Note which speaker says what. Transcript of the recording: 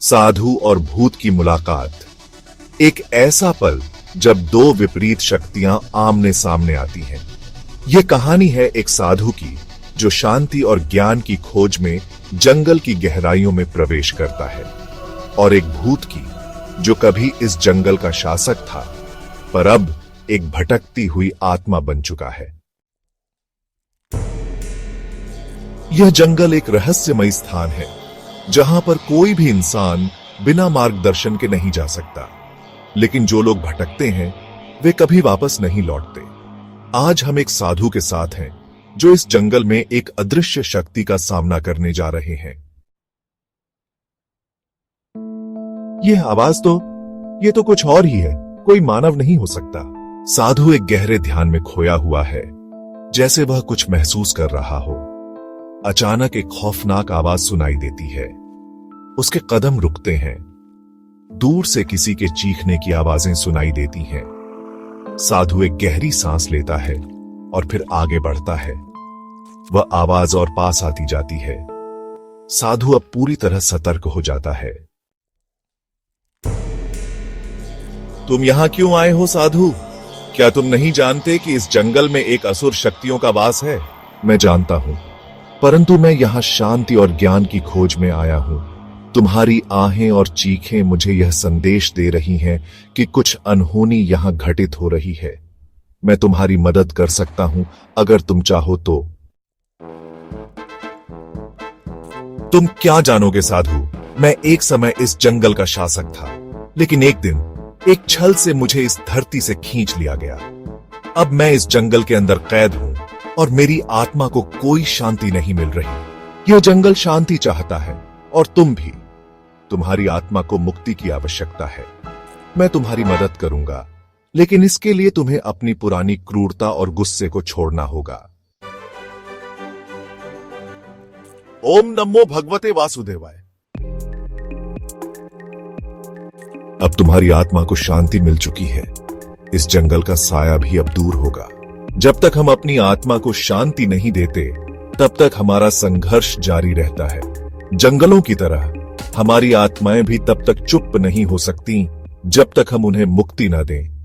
Speaker 1: साधु और भूत की मुलाकात। एक ऐसा पल जब दो विपरीत शक्तियां आमने सामने आती हैं। यह कहानी है एक साधु की जो शांति और ज्ञान की खोज में जंगल की गहराइयों में प्रवेश करता है, और एक भूत की जो कभी इस जंगल का शासक था पर अब एक भटकती हुई आत्मा बन चुका है। यह जंगल एक रहस्यमय स्थान है जहां पर कोई भी इंसान बिना मार्गदर्शन के नहीं जा सकता, लेकिन जो लोग भटकते हैं वे कभी वापस नहीं लौटते। आज हम एक साधु के साथ हैं जो इस जंगल में एक अदृश्य शक्ति का सामना करने जा रहे हैं। यह आवाज ये तो कुछ और ही है, कोई मानव नहीं हो सकता। साधु एक गहरे ध्यान में खोया हुआ है, जैसे वह कुछ महसूस कर रहा हो। अचानक एक खौफनाक आवाज सुनाई देती है। उसके कदम रुकते हैं। दूर से किसी के चीखने की आवाजें सुनाई देती हैं। साधु एक गहरी सांस लेता है और फिर आगे बढ़ता है। वह आवाज और पास आती जाती है। साधु अब पूरी तरह सतर्क हो जाता है। तुम यहां क्यों आए हो साधु? क्या तुम नहीं जानते कि इस जंगल में एक असुर शक्तियों का वास है? मैं जानता हूं, परंतु मैं यहां शांति और ज्ञान की खोज में आया हूं। तुम्हारी आहें और चीखें मुझे यह संदेश दे रही हैं कि कुछ अनहोनी यहां घटित हो रही है। मैं तुम्हारी मदद कर सकता हूं अगर तुम चाहो तो। तुम क्या जानोगे साधु? मैं एक समय इस जंगल का शासक था, लेकिन एक दिन एक छल से मुझे इस धरती से खींच लिया गया। अब मैं इस जंगल के अंदर कैद हूं और मेरी आत्मा को कोई शांति नहीं मिल रही। यह जंगल शांति चाहता है और तुम भी। तुम्हारी आत्मा को मुक्ति की आवश्यकता है। मैं तुम्हारी मदद करूंगा, लेकिन इसके लिए तुम्हें अपनी पुरानी क्रूरता और गुस्से को छोड़ना होगा। ओम नमो भगवते वासुदेवाय। अब तुम्हारी आत्मा को शांति मिल चुकी है। इस जंगल का साया भी अब दूर होगा। जब तक हम अपनी आत्मा को शांति नहीं देते, तब तक हमारा संघर्ष जारी रहता है। जंगलों की तरह हमारी आत्माएं भी तब तक चुप नहीं हो सकती जब तक हम उन्हें मुक्ति न दें।